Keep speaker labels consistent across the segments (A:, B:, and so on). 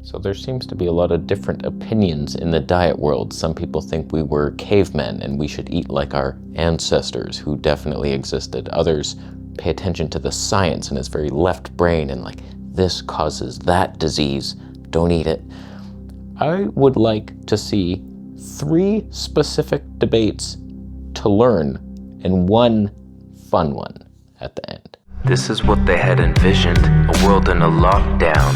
A: So there seems to be a lot of different opinions in the diet world. Some people think we were cavemen and we should eat like our ancestors who definitely existed. Others pay attention to the science and it's very left brain and like, this causes that disease, don't eat it. I would like to see 3 specific debates to learn and 1 fun one at the end.
B: This is what they had envisioned, a world in a lockdown,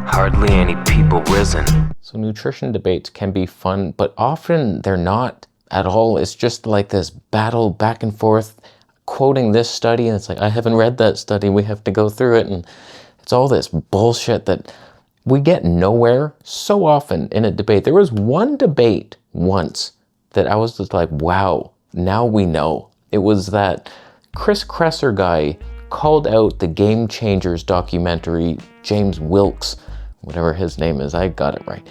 B: hardly any people risen.
A: So nutrition debates can be fun, but often they're not at all. It's just like this battle back and forth, quoting this study, and it's like, I haven't read that study, we have to go through it, and it's all this bullshit that we get nowhere so often in a debate. There was one debate once that I was just like, wow, now we know. It was that Chris Kresser guy called out the Game Changers documentary, James Wilkes, whatever his name is, I got it right.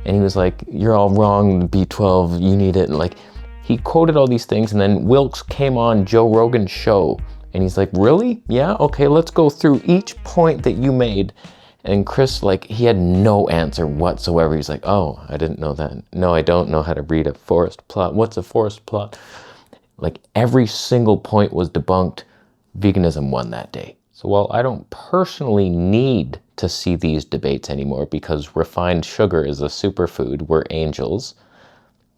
A: And he was like, you're all wrong, B12, you need it. And like, he quoted all these things, and then Wilkes came on Joe Rogan's show, and he's like, really? Yeah, okay, let's go through each point that you made. And Chris, like, he had no answer whatsoever. He's like, oh, I didn't know that. No, I don't know how to read a forest plot. What's a forest plot? Like, every single point was debunked. Veganism won that day. So while I don't personally need to see these debates anymore because refined sugar is a superfood, we're angels.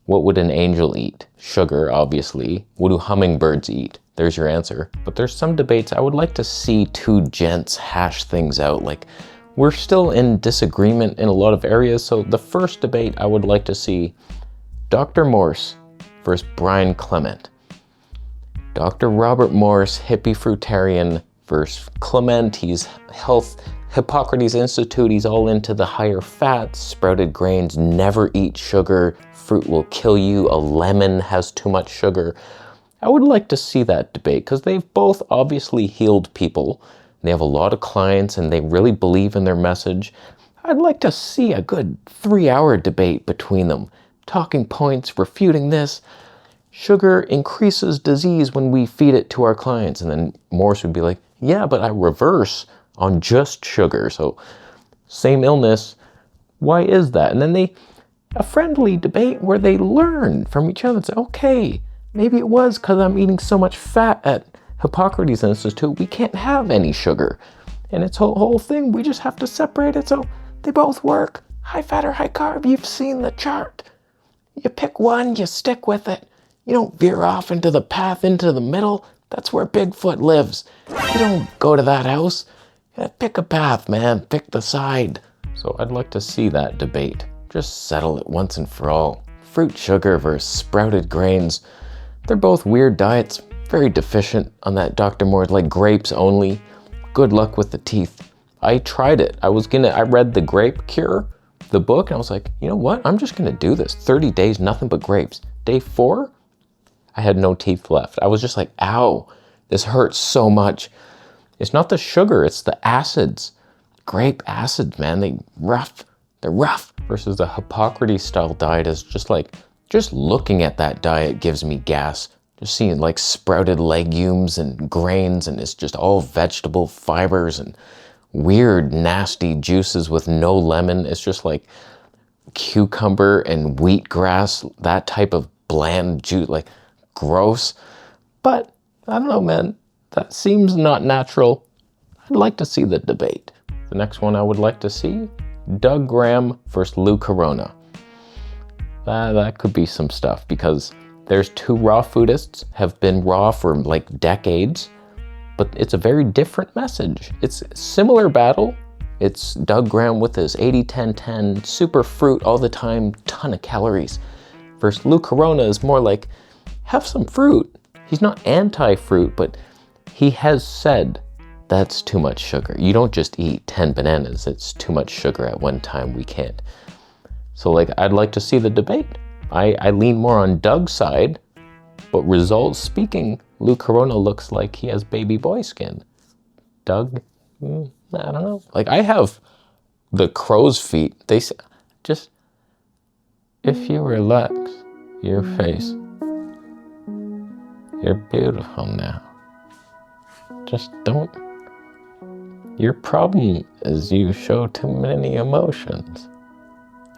A: What would an angel eat? Sugar, obviously. What do hummingbirds eat? There's your answer. But there's some debates I would like to see 2 gents hash things out. Like, we're still in disagreement in a lot of areas. So the first debate I would like to see, Dr. Morse versus Brian Clement. Dr. Robert Morse, hippie fruitarian, versus Clement, he's health, Hippocrates Institute, he's all into the higher fats, sprouted grains, never eat sugar, fruit will kill you, a lemon has too much sugar. I would like to see that debate because they've both obviously healed people. They have a lot of clients and they really believe in their message. I'd like to see a good 3-hour debate between them, talking points, refuting this. Sugar increases disease when we feed it to our clients. And then Morse would be like, yeah, but I reverse on just sugar. So same illness, why is that? And then a friendly debate where they learn from each other and say, okay, maybe it was because I'm eating so much fat at Hippocrates Institute, we can't have any sugar. And it's a whole thing, we just have to separate it so they both work. High fat or high carb, you've seen the chart. You pick one, you stick with it. You don't veer off into the path into the middle. That's where Bigfoot lives. You don't go to that house. Pick a path, man. Pick the side. So I'd like to see that debate. Just settle it once and for all. Fruit sugar versus sprouted grains. They're both weird diets. Very deficient on that Dr. Morse, like grapes only. Good luck with the teeth. I tried it. I read The Grape Cure, the book, and I was like, you know what? I'm just gonna do this. 30 days, nothing but grapes. Day 4, I had no teeth left. I was just like, ow, this hurts so much. It's not the sugar, it's the acids. Grape acids, man, they're rough. Versus the Hippocrates style diet is just looking at that diet gives me gas. Just seeing like sprouted legumes and grains, and it's just all vegetable fibers and weird, nasty juices with no lemon. It's just like cucumber and wheatgrass, that type of bland juice, like gross. But I don't know, man, that seems not natural. I'd like to see the debate. The next one I would like to see, Doug Graham versus Lou Corona. That could be some stuff because there's 2 raw foodists, have been raw for like decades, but it's a very different message. It's a similar battle. It's Doug Graham with his 80-10-10, super fruit all the time, ton of calories. Versus Lou Corona is more like, have some fruit. He's not anti-fruit, but he has said that's too much sugar. You don't just eat 10 bananas. It's too much sugar at one time. We can't. So like, I'd like to see the debate. I lean more on Doug's side, but results speaking, Lou Corona looks like he has baby boy skin. Doug, I don't know. Like, I have the crow's feet. They say, just, if you relax your face, you're beautiful now. Just don't Your problem is you show too many emotions,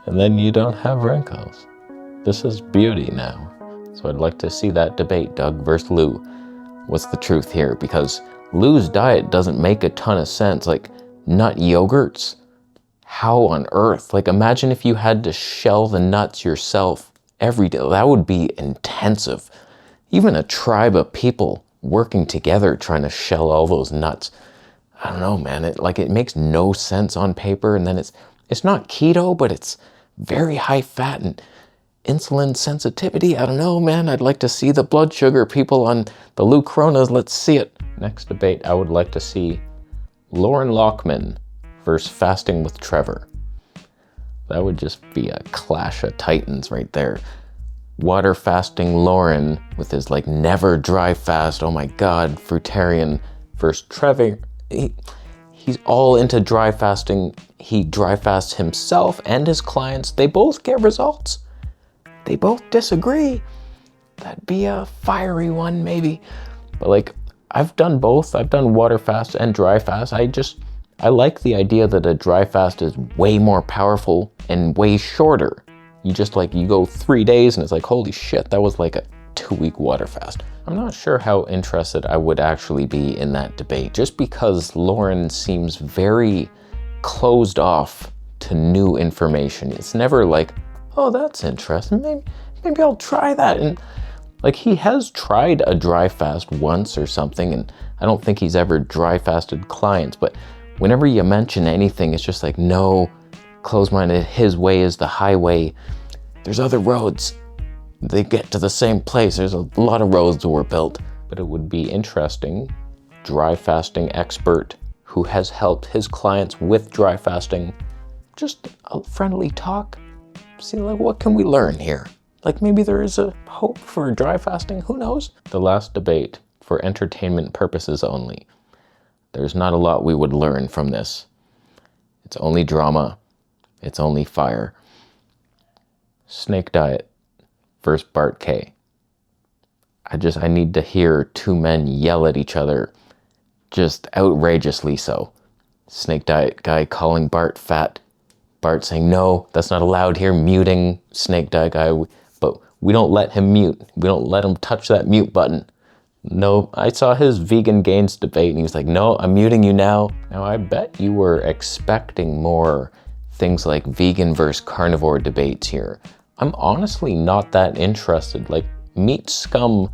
A: and then you don't have wrinkles. This is beauty now. So I'd like to see that debate, Doug versus Lou. What's the truth here? Because Lou's diet doesn't make a ton of sense. Like, nut yogurts? How on earth? Like, imagine if you had to shell the nuts yourself every day. That would be intensive. Even a tribe of people working together trying to shell all those nuts. I don't know, man. It makes no sense on paper. And then it's not keto, but it's very high fat and insulin sensitivity. I don't know, man. I'd like to see the blood sugar people on the Lou Coronas. Let's see it. Next debate, I would like to see Lauren Lockman versus fasting with Trevor. That would just be a clash of titans right there. Water fasting Lauren with his like never dry fast, oh my god, fruitarian, versus Trevor. He's all into dry fasting. He dry fasts himself and his clients. They both get results. They both disagree. That'd be a fiery one maybe. But like, I've done both. I've done water fast and dry fast. I like the idea that a dry fast is way more powerful and way shorter. You go 3 days and it's like, holy shit, that was like a 2-week water fast. I'm not sure how interested I would actually be in that debate, just because Lauren seems very closed off to new information. It's never like, oh, that's interesting. Maybe I'll try that. And like, he has tried a dry fast once or something, and I don't think he's ever dry fasted clients, but whenever you mention anything, it's just like, no, closed-minded, his way is the highway. There's other roads. They get to the same place. There's a lot of roads that were built. But it would be interesting, dry fasting expert who has helped his clients with dry fasting, just a friendly talk. See, like, what can we learn here? Like, maybe there is a hope for dry fasting, who knows? The last debate, for entertainment purposes only. There's not a lot we would learn from this. It's only drama. It's only fire. Snake Diet versus Bart K. I need to hear two men yell at each other, just outrageously so. Snake Diet guy calling Bart fat. Bart saying, no, that's not allowed here, muting Snake Diet guy. But we don't let him mute. We don't let him touch that mute button. No, I saw his vegan gains debate and he was like, no, I'm muting you now. Now, I bet you were expecting more things like vegan versus carnivore debates here. I'm honestly not that interested. Like, meat scum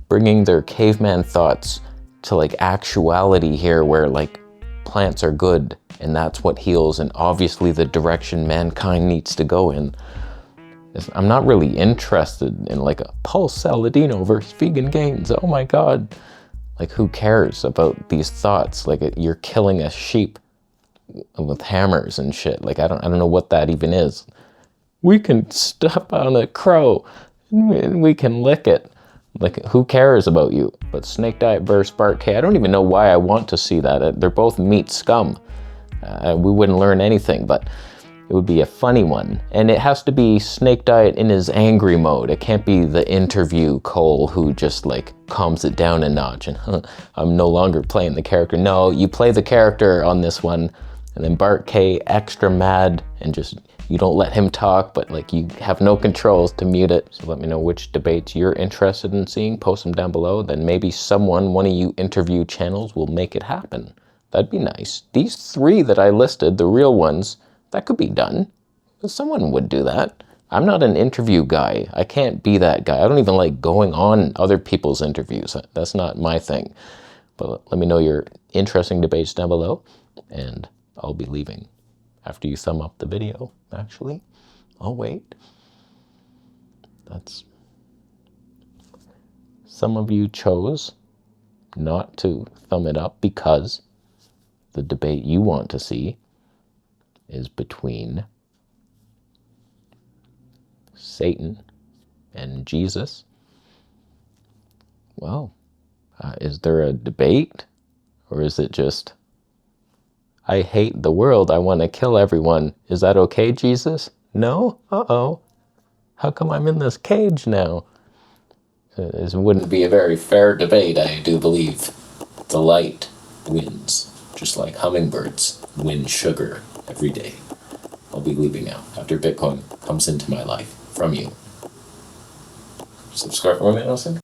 A: bringing their caveman thoughts to like actuality here, where like plants are good and that's what heals, and obviously the direction mankind needs to go in. I'm not really interested in like a Paul Saladino versus vegan gains. Oh my god. Like, who cares about these thoughts? Like, you're killing a sheep with hammers and shit. Like, I don't know what that even is. We can step on a crow and we can lick it. Like, who cares about you? But Snake Diet versus Bart K, I don't even know why I want to see that. They're both meat scum. We wouldn't learn anything, but it would be a funny one. And it has to be Snake Diet in his angry mode. It can't be the interview Cole who just like calms it down a notch and I'm no longer playing the character. No, you play the character on this one, and then Bart K extra mad and just, you don't let him talk, but like you have no controls to mute it. So let me know which debates you're interested in seeing. Post them down below. Then maybe one of you interview channels will make it happen. That'd be nice. These 3 that I listed, the real ones, that could be done. Someone would do that. I'm not an interview guy. I can't be that guy. I don't even like going on other people's interviews. That's not my thing. But let me know your interesting debates down below, and I'll be leaving after you sum up the video, actually. I'll wait. Some of you chose not to thumb it up because the debate you want to see is between Satan and Jesus. Well, is there a debate? Or is it just, I hate the world, I want to kill everyone. Is that okay, Jesus? No? Uh-oh. How come I'm in this cage now? This wouldn't be a very fair debate, I do believe. The light wins. just like hummingbirds win sugar every day. I'll be leaving now after Bitcoin comes into my life from you. Subscribe for me, Nelson.